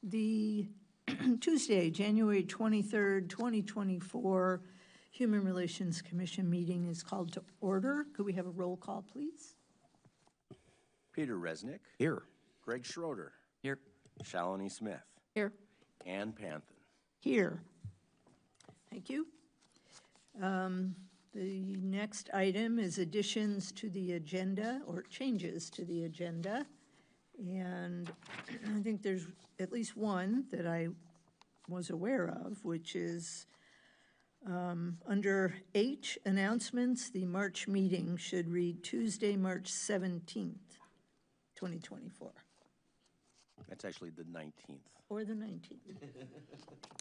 The Tuesday, January 23rd, 2024 Human Relations Commission meeting is called to order. Could we have a roll call, please? Peter Resnick. Here. Greg Schroeder. Here. Shalini Smith. Here. Ann Panthen. Here. Thank you. The next item is additions to the agenda or changes to the agenda. And I think there's at least one that I was aware of, which is under H, announcements, the March meeting should read Tuesday, March 17th, 2024. That's actually the 19th. Or the 19th.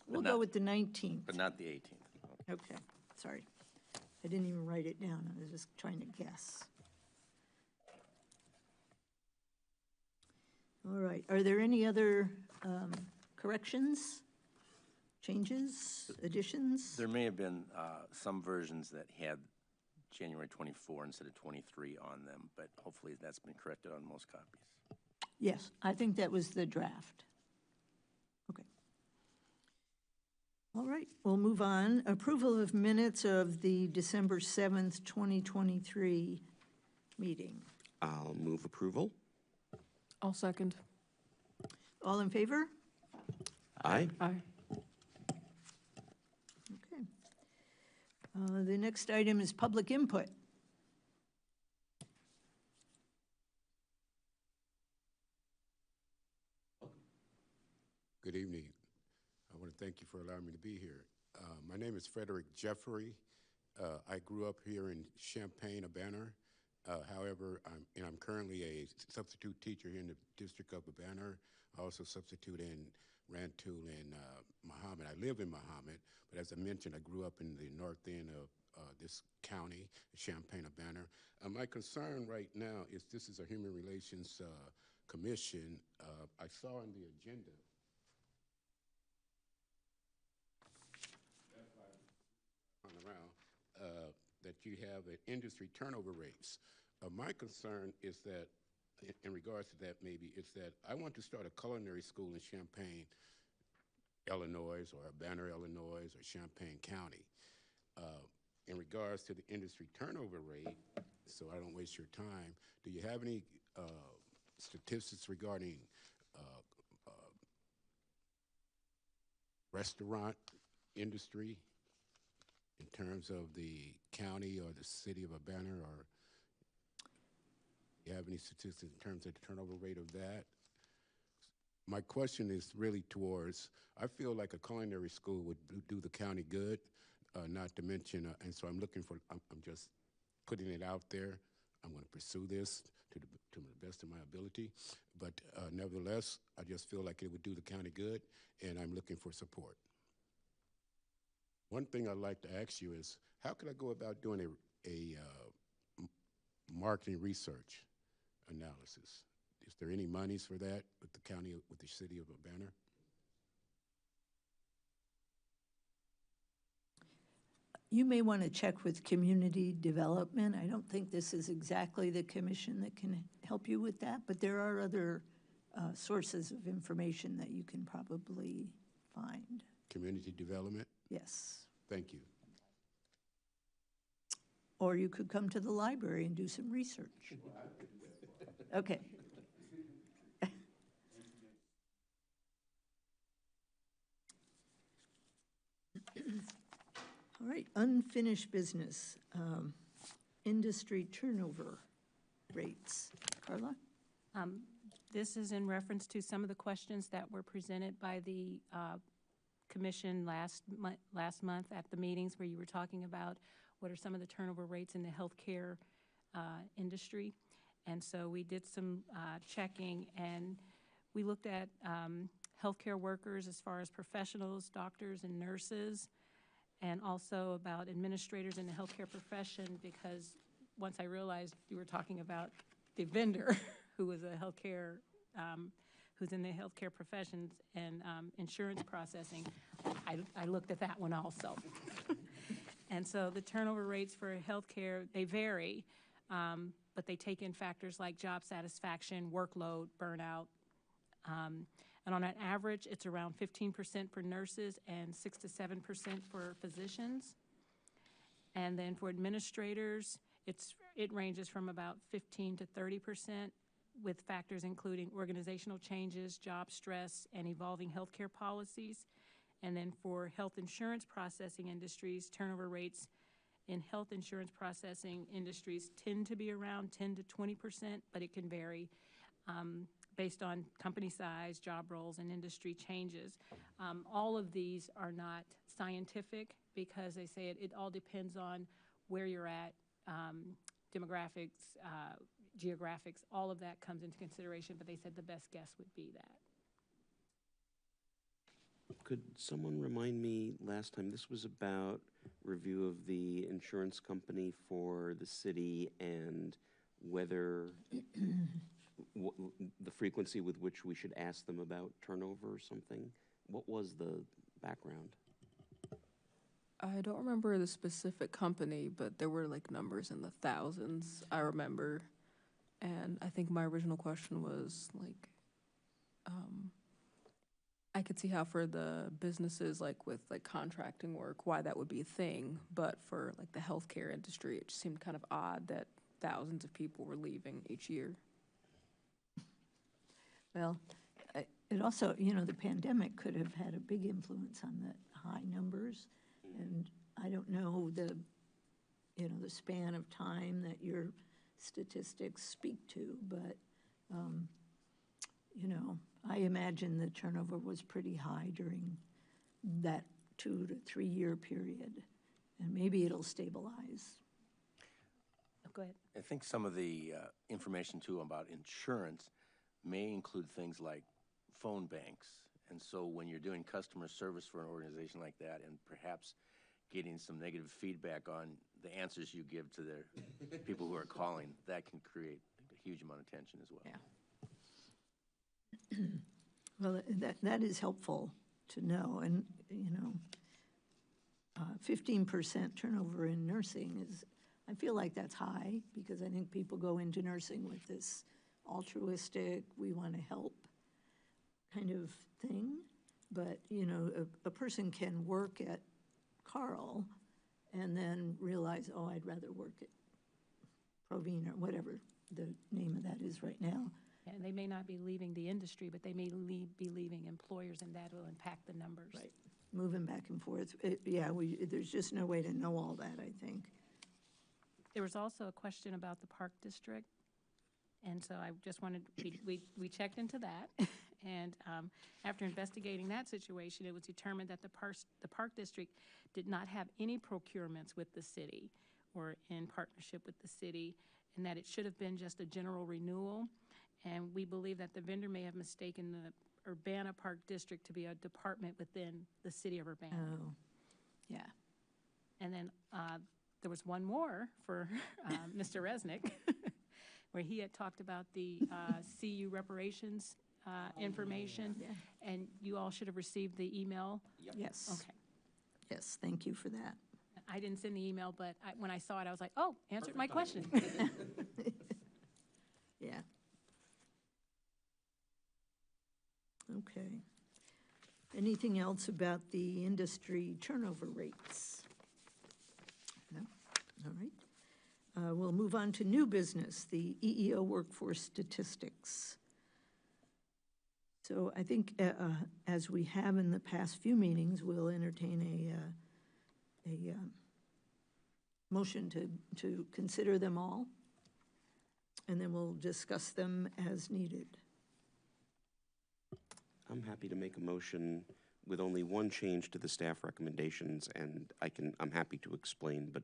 We'll go with the 19th. But not the 18th. Okay, sorry. I didn't even write it down. I was just trying to guess. All right. Are there any other corrections, changes, additions? There may have been some versions that had January 24 instead of 23 on them, but hopefully that's been corrected on most copies. Yes, I think that was the draft. Okay. All right, we'll move on. Approval of minutes of the December 7th, 2023 meeting. I'll move approval. I'll second. All in favor? Aye. Aye. Okay. The next item is public input. Good evening. I want to thank you for allowing me to be here. My name is Frederick Jeffrey. I grew up here in Champaign-Urbana. However, I'm currently a substitute teacher here in the District of Urbana. I also substitute in Rantoul and Mahomet. I live in Mahomet, but as I mentioned, I grew up in the north end of this county, Champaign-Urbana. My concern right now is this is a Human Relations Commission. I saw in the agenda that you have an industry turnover rates. My concern is that, in regards to that maybe, is that I want to start a culinary school in Champaign, Illinois, or Urbana, Illinois, or Champaign County. In regards to the industry turnover rate, so I don't waste your time, do you have any statistics regarding restaurant industry in terms of the county or the city of Urbana, or do you have any statistics in terms of the turnover rate of that? My question is really towards, I feel like a culinary school would do the county good, not to mention, and so I'm looking for, I'm just putting it out there. I'm going to pursue this to the best of my ability, but nevertheless, I just feel like it would do the county good, and I'm looking for support. One thing I'd like to ask you is, how could I go about doing a marketing research analysis? Is there any monies for that with the county, with the city of Urbana? You may want to check with community development. I don't think this is exactly the commission that can help you with that, but there are other sources of information that you can probably find. Community development? Yes. Thank you. Or you could come to the library and do some research. Okay. All right, unfinished business, industry turnover rates. Carla? This is in reference to some of the questions that were presented by the commission last month at the meetings where you were talking about what are some of the turnover rates in the healthcare industry. And so we did some checking, and we looked at healthcare workers as far as professionals, doctors and nurses, and also about administrators in the healthcare profession, because once I realized you were talking about the vendor who was a healthcare who's in the healthcare professions and insurance processing, I looked at that one also. And so the turnover rates for healthcare, they vary, but they take in factors like job satisfaction, workload, burnout. And on an average, it's around 15% for nurses and 6 to 7% for physicians. And then for administrators, it ranges from about 15 to 30%, with factors including organizational changes, job stress, and evolving healthcare policies. And then for health insurance processing industries, turnover rates in health insurance processing industries tend to be around 10 to 20%, but it can vary based on company size, job roles, and industry changes. All of these are not scientific because they say it all depends on where you're at, demographics, geographics, all of that comes into consideration, but they said the best guess would be that. Could someone remind me, last time, this was about review of the insurance company for the city and whether the frequency with which we should ask them about turnover or something? What was the background? I don't remember the specific company, but there were like numbers in the thousands, I remember. And I think my original question was like, I could see how for the businesses like with like contracting work, why that would be a thing. But for like the healthcare industry, it just seemed kind of odd that thousands of people were leaving each year. Well, it also, the pandemic could have had a big influence on the high numbers. And I don't know the span of time that your statistics speak to, but, I imagine the turnover was pretty high during that 2 to 3 year period, and maybe it'll stabilize. Oh, go ahead. I think some of the information too about insurance may include things like phone banks. And so when you're doing customer service for an organization like that and perhaps getting some negative feedback on the answers you give to the people who are calling, that can create a huge amount of tension as well. Yeah. Well, that is helpful to know. And, 15% turnover in nursing is, I feel like that's high because I think people go into nursing with this altruistic, we want to help kind of thing. But, a person can work at Carl and then realize, oh, I'd rather work at Provine or whatever the name of that is right now. And they may not be leaving the industry, but they may be leaving employers, and that will impact the numbers. Right, moving back and forth. There's just no way to know all that, I think. There was also a question about the Park District, and so I just wanted, we checked into that, and after investigating that situation, it was determined that the Park District did not have any procurements with the city or in partnership with the city, and that it should have been just a general renewal. And we believe that the vendor may have mistaken the Urbana Park District to be a department within the city of Urbana. Oh, yeah. And then there was one more for Mr. Resnick, where he had talked about the CU reparations information, Yeah. and you all should have received the email. Yes. Okay. Yes, thank you for that. I didn't send the email, but when I saw it, I was like, oh, answered my question. Yeah. Okay. Anything else about the industry turnover rates? No? All right. We'll move on to new business, the EEO workforce statistics. So I think as we have in the past few meetings, we'll entertain a motion to consider them all, and then we'll discuss them as needed. I'm happy to make a motion with only one change to the staff recommendations, and I'm happy to explain, but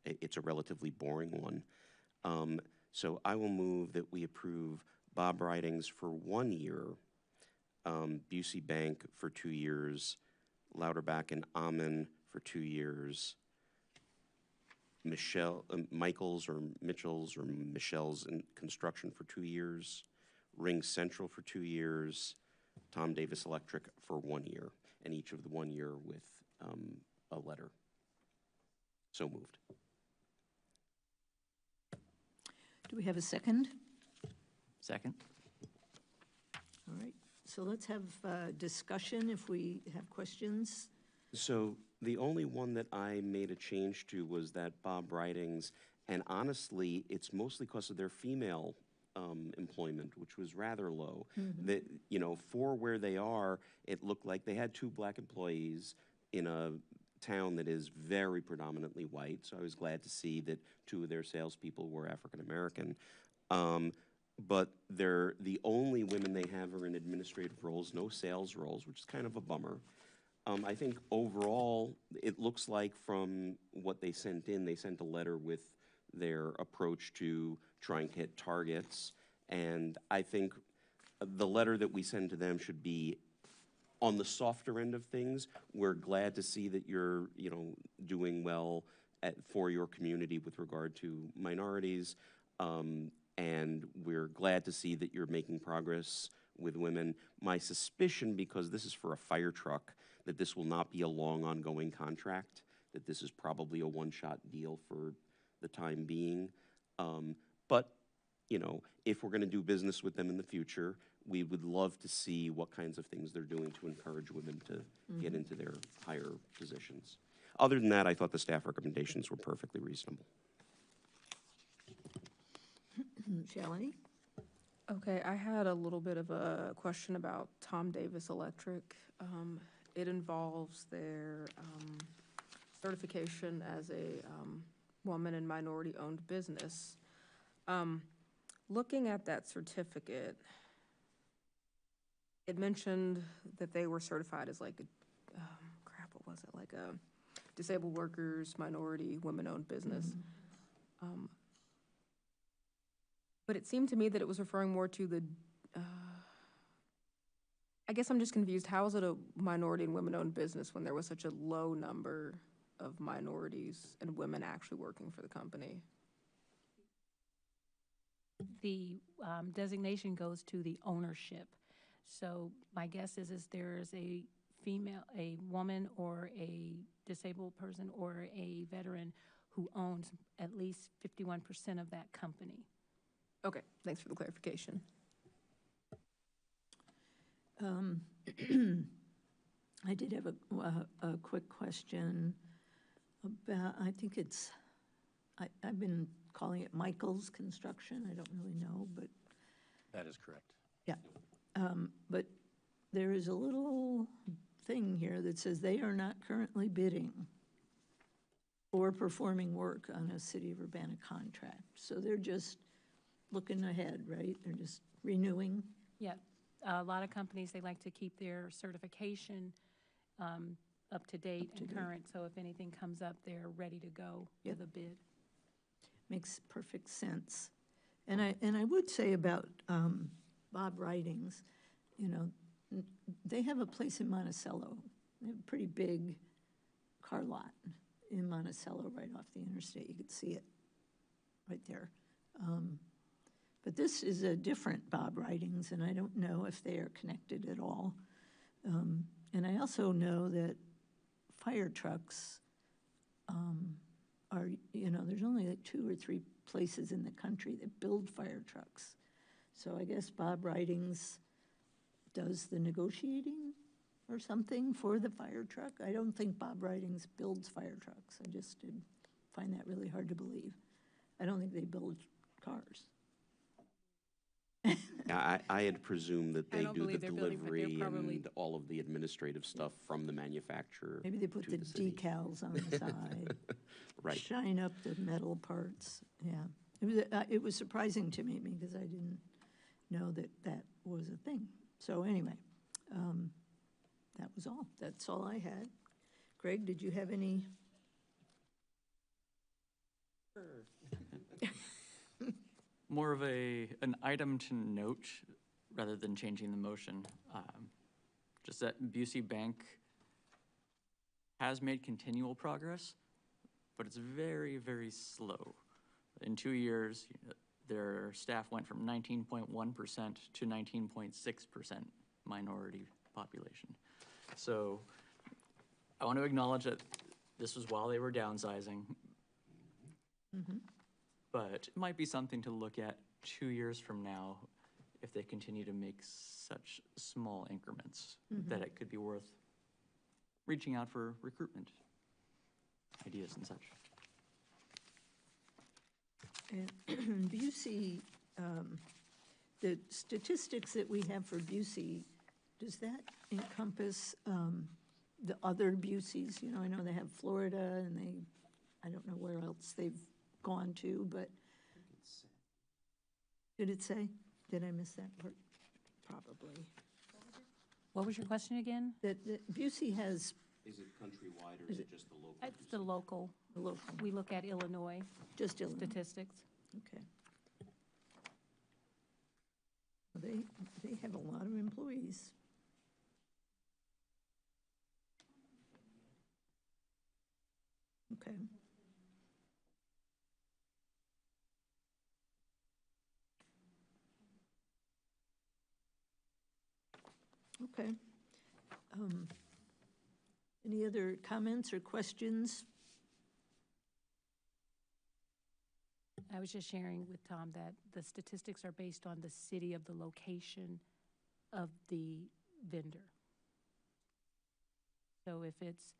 it's a relatively boring one. So I will move that we approve Bob Ridings for 1 year, Busey Bank for 2 years, Lauterbach and Amen for 2 years, Michaels or Mitchell's or Michelle's in construction for 2 years, Ring Central for 2 years, Tom Davis Electric for 1 year, and each of the 1 year with a letter. So moved. Do we have a second? Second. All right. So let's have discussion if we have questions. So the only one that I made a change to was that Bob Ridings, and honestly, it's mostly because of their female employment, which was rather low. That, you know, for where they are, it looked like they had 2 black employees in a town that is very predominantly white. So I was glad to see that 2 of their salespeople were African American. But they're the only women they have are in administrative roles, no sales roles, which is kind of a bummer. I think overall, it looks like from what they sent in, they sent a letter with their approach to trying to hit targets. And I think the letter that we send to them should be on the softer end of things. We're glad to see that you're, you know, doing well for your community with regard to minorities. And we're glad to see that you're making progress with women. My suspicion, because this is for a fire truck, that this will not be a long ongoing contract, that this is probably a one-shot deal for the time being. But, you know, if we're gonna do business with them in the future, we would love to see what kinds of things they're doing to encourage women to get into their higher positions. Other than that, I thought the staff recommendations were perfectly reasonable. Shelley? Okay, I had a little bit of a question about Tom Davis Electric. It involves their certification as a woman and minority-owned business. Looking at that certificate, it mentioned that they were certified as like a, crap, what was it? Like a disabled workers, minority, women-owned business. But it seemed to me that it was referring more to the, I guess I'm just confused. How is it a minority and women-owned business when there was such a low number of minorities and women actually working for the company? The designation goes to the ownership. So my guess is there is a female, a woman or a disabled person or a veteran who owns at least 51% of that company. Okay, thanks for the clarification. I did have a quick question about, I think it's, I've been calling it Michael's Construction. I don't really know, but That is correct. yeah. But there is a little thing here that says they are not currently bidding or performing work on a City of Urbana contract. So they're just looking ahead, right? They're just renewing. Yeah, a lot of companies, they like to keep their certification up to date and current, so if anything comes up, they're ready to go with a bid. Makes perfect sense. And I would say about Bob Ridings, you know, they have a place in Monticello. They have a pretty big car lot in Monticello right off the interstate. You could see it right there. But this is a different Bob Ridings, and I don't know if they are connected at all. And I also know that fire trucks are, you know, there's only like 2 or 3 places in the country that build fire trucks. So I guess Bob Ridings does the negotiating or something for the fire truck. I don't think Bob Ridings builds fire trucks. I just did find that really hard to believe. I don't think they build cars. Yeah, I had presumed that I they don't do the believe they're building, but they're delivery probably- and all of the administrative stuff from the manufacturer. Maybe they put to the city. decals on the side. Right. Shine up the metal parts, yeah. It was surprising to me because I didn't know that that was a thing. So anyway, that was all. That's all I had. Greg, did you have any? More of an item to note rather than changing the motion. Just that Busey Bank has made continual progress, but it's very, very slow. In 2 years, their staff went from 19.1% to 19.6% minority population. So I want to acknowledge that this was while they were downsizing. But it might be something to look at 2 years from now if they continue to make such small increments, that it could be worth reaching out for recruitment ideas and such. And Busey, the statistics that we have for Busey, does that encompass the other Buseys? You know, I know they have Florida and I don't know where else they've gone to, but. Did it say? Did I miss that part? Probably. What was your question again? That Busey has Is it countrywide or is it just the local? It's the local. a local, We look at Illinois just Illinois. statistics. Okay. Well, they have a lot of employees. Okay. Okay. Any other comments or questions? I was just sharing with Tom that the statistics are based on the city of the location of the vendor. So if it's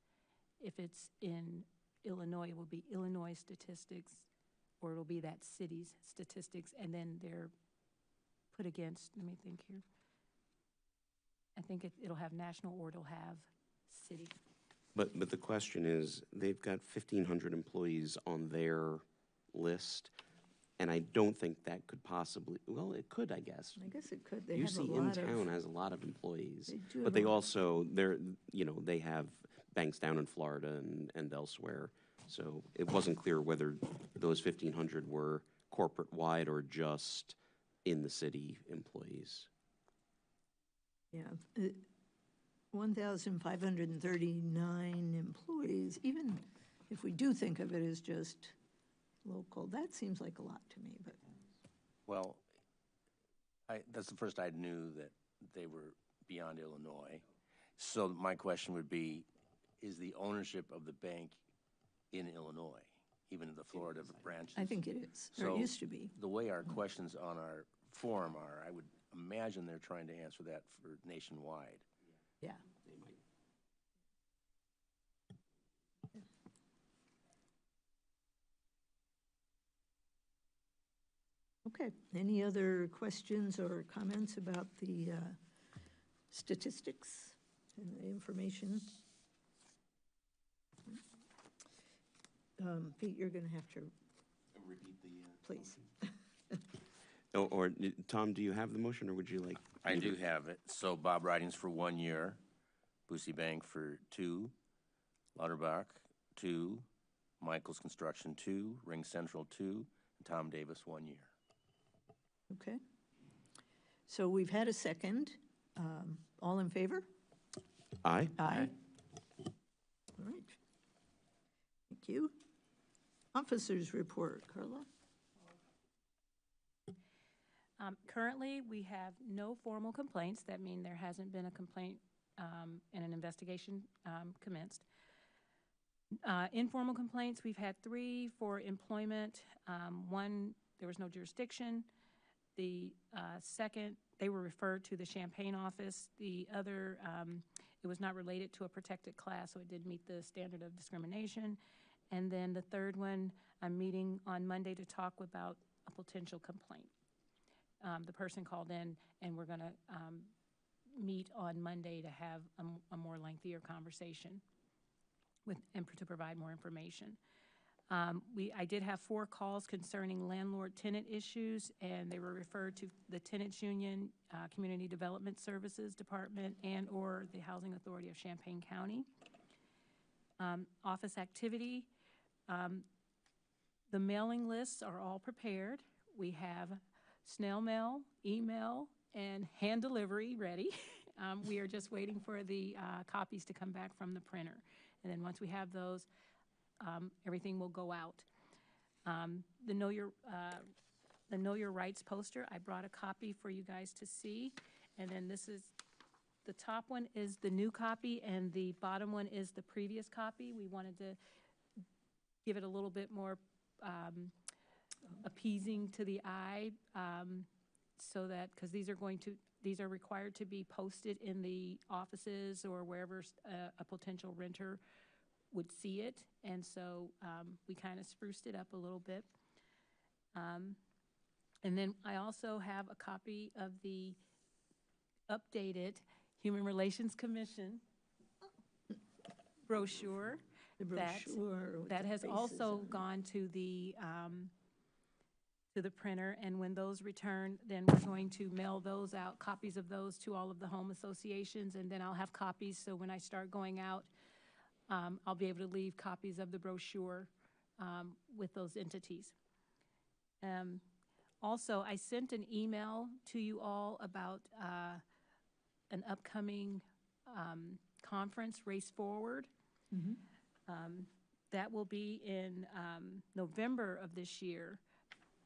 in Illinois, it will be Illinois statistics, or it'll be that city's statistics, and then they're put against, let me think here. I think it'll have national or it'll have city. But the question is, they've got 1,500 employees on their list, and I don't think that could possibly, well, it could, I guess. I guess it could. They have a UC in lot of. town has a lot of employees, They do but have they a lot. also, they have banks down in Florida and elsewhere. So it wasn't clear whether those 1,500 were corporate-wide or just in the city employees. Yeah, 1,539 employees, even if we do think of it as just local, that seems like a lot to me, but. Well, that's the first I knew that they were beyond Illinois. So my question would be, is the ownership of the bank in Illinois, even the Florida branches? I think it is, or it So, used to be. The way our questions on our form are, I would imagine they're trying to answer that for nationwide. Yeah. Okay, any other questions or comments about the statistics and the information? Pete, you're going to have to, Repeat the. please. Or, Tom, do you have the motion, or would you like? I me to- do have it. So Bob Ridings for 1 year, Busey Bank for 2, Lauterbach 2, Michael's Construction 2, Ring Central 2, and Tom Davis 1 year. Okay. So we've had a second. All in favor? Aye. Aye. All right. Thank you. Officers' report, Carla. Currently, we have no formal complaints. That means there hasn't been a complaint and an investigation commenced. Informal complaints, we've had 3 for employment. 1, there was no jurisdiction. The second, they were referred to the Champaign office. The other, it was not related to a protected class, so it did meet the standard of discrimination. And then the third one, I'm meeting on Monday to talk about a potential complaint. The person called in, and we're going to meet on Monday to have a more lengthier conversation and to provide more information. I did have 4 calls concerning landlord-tenant issues, and they were referred to the Tenants Union, Community Development Services Department, and/or the Housing Authority of Champaign County. Office activity, the mailing lists are all prepared. We have snail mail, email, and hand delivery ready. We are just waiting for the copies to come back from the printer. And then once we have those, everything will go out. The Know Your Rights poster, I brought a copy for you guys to see. And then this is, the top one is the new copy, and the bottom one is the previous copy. We wanted to give it a little bit more appeasing to the eye. so that, because these are required to be posted in the offices or wherever a potential renter would see it. And so we kind of spruced it up a little bit. And then I also have a copy of the updated Human Relations Commission brochure. The brochure. with That the has faces also on it. gone to the printer, and when those return, then we're going to mail those out, copies of those to all of the home associations, and then I'll have copies, so when I start going out, I'll be able to leave copies of the brochure with those entities. Also, I sent an email to you all about an upcoming conference, Race Forward. That will be in November of this year,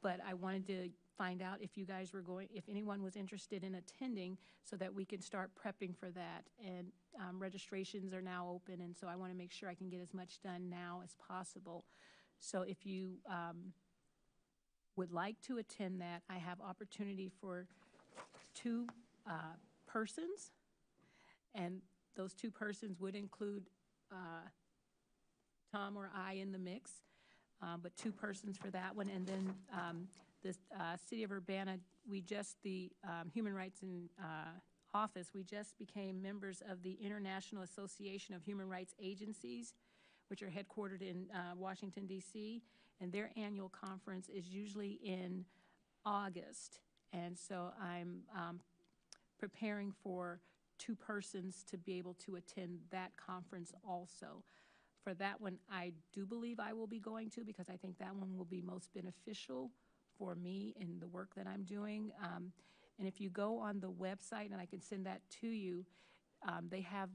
but I wanted to find out if you guys were going, if anyone was interested in attending, so that we can start prepping for that. And registrations are now open, and so I want to make sure I can get as much done now as possible. So if you would like to attend that, I have opportunity for 2 persons, and those 2 persons would include Tom or I in the mix, but 2 persons for that one. And then the City of Urbana, the Human Rights and Office, we just became members of the International Association of Human Rights Agencies, which are headquartered in Washington, D.C., and their annual conference is usually in August. And so I'm preparing for 2 persons to be able to attend that conference also. For that one, I do believe I will be going to, because I think that one will be most beneficial for me in the work that I'm doing. And if you go on the website, and I can send that to you, they have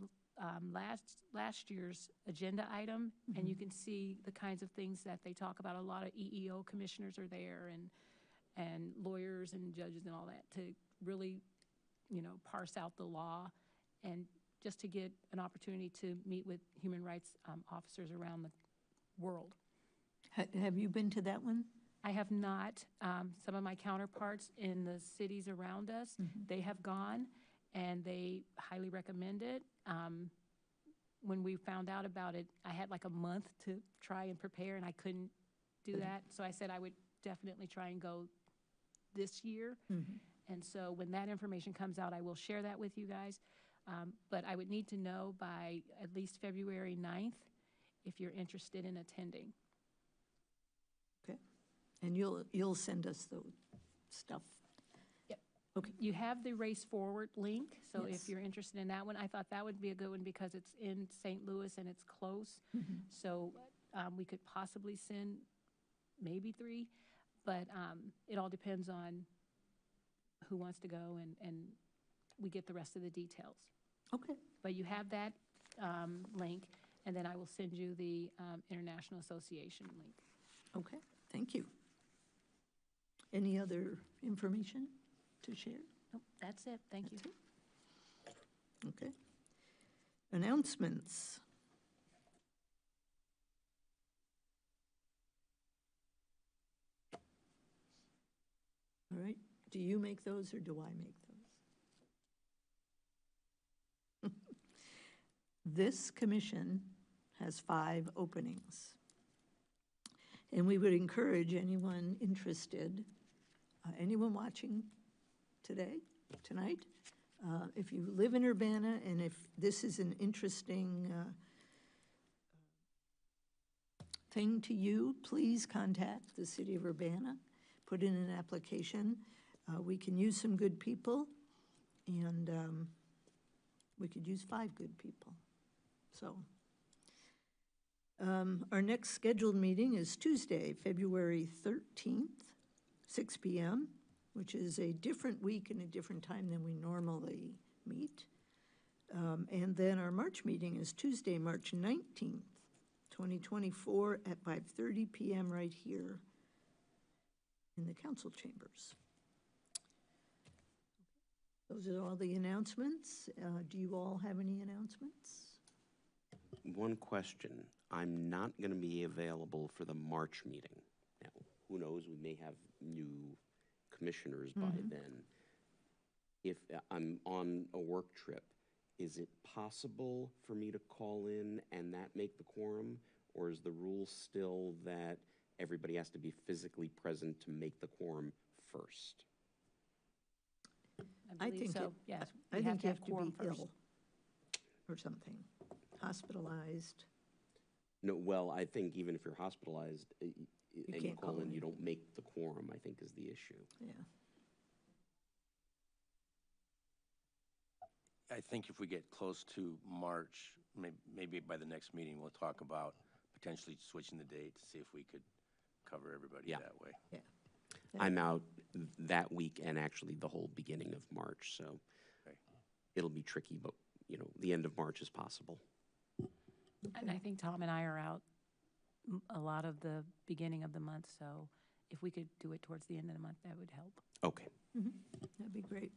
last year's agenda item, and you can see the kinds of things that they talk about. A lot of EEO commissioners are there, and lawyers and judges and all that, to really, parse out the law, and just to get an opportunity to meet with human rights officers around the world. Have you been to that one? I have not. Some of my counterparts in the cities around us, they have gone, and they highly recommend it. When we found out about it, I had like a month to try and prepare, and I couldn't do that. So I said I would definitely try and go this year. And so when that information comes out, I will share that with you guys. But I would need to know by at least February 9th if you're interested in attending. Okay. And you'll send us the stuff. Yep. Okay. You have the Race Forward link, so Yes. if you're interested in that one, I thought that would be a good one because it's in St. Louis and it's close. So we could possibly send maybe 3, but it all depends on who wants to go, and we get the rest of the details. Okay. But you have that link, and then I will send you the International Association link. Okay, thank you. Any other information to share? Nope, that's it. Thank you. Okay. Announcements. All right, do you make those or do I make those? This commission has 5 openings. And we would encourage anyone interested, anyone watching tonight, if you live in Urbana and if this is an interesting thing to you, please contact the City of Urbana, put in an application. We can use some good people, and we could use 5 good people. So our next scheduled meeting is Tuesday, February 13th, 6 p.m., which is a different week and a different time than we normally meet. And then our March meeting is Tuesday, March 19th, 2024 at 5:30 p.m. right here in the council chambers. Those are all the announcements. Do you all have any announcements? One question. I'm not going to be available for the March meeting. Now, who knows, we may have new commissioners by then. If I'm on a work trip, is it possible for me to call in and that make the quorum? Or is the rule still that everybody has to be physically present to make the quorum first? I believe think so, it- yes. I We think you have to quorum be first. ill or something, hospitalized. No, well, I think even if you're hospitalized and you can't call call in, in. you don't make the quorum, I think is the issue. Yeah. I think if we get close to March, maybe by the next meeting, we'll talk about potentially switching the date to see if we could cover everybody Yeah. that way. Yeah. I'm out that week and actually the whole beginning of March, so Okay. it'll be tricky, but, you know, the end of March is possible. And I think Tom and I are out a lot of the beginning of the month, so if we could do it towards the end of the month, that would help. Okay, That'd be great.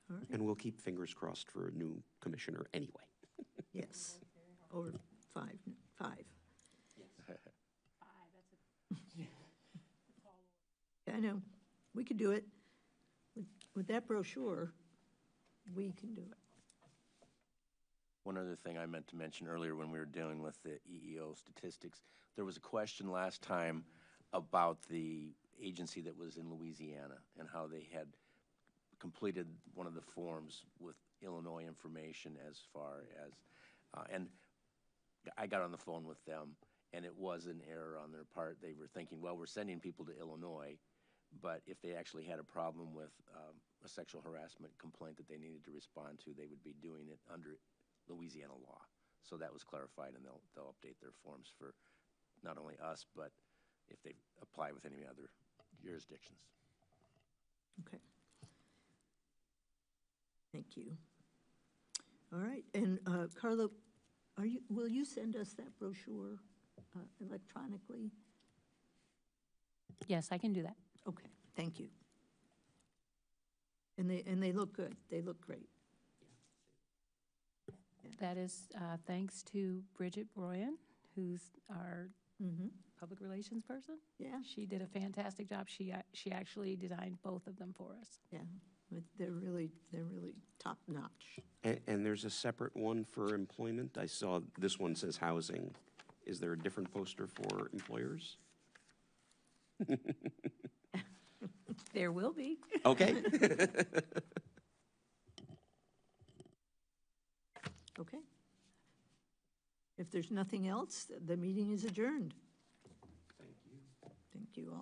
All right, and we'll keep fingers crossed for a new commissioner anyway. yes. Or five. I know, we could do it. With that brochure, we can do it. One other thing I meant to mention earlier when we were dealing with the EEO statistics, there was a question last time about the agency that was in Louisiana and how they had completed one of the forms with Illinois information as far as, and I got on the phone with them, and it was an error on their part. They were thinking, well, we're sending people to Illinois, but if they actually had a problem with a sexual harassment complaint that they needed to respond to, they would be doing it under Louisiana law. So that was clarified, and they'll update their forms for not only us, but if they apply with any other jurisdictions. Okay. Thank you. All right, and Carla, will you send us that brochure electronically? Yes, I can do that. Okay, thank you. And they look good. They look great. That is thanks to Bridget Broyan, who's our public relations person. Yeah, She did a fantastic job. She actually designed both of them for us. yeah. But they're really top notch. And there's a separate one for employment. I saw this one says housing. Is there a different poster for employers? There will be. Okay. Okay. If there's nothing else, the meeting is adjourned. Thank you all.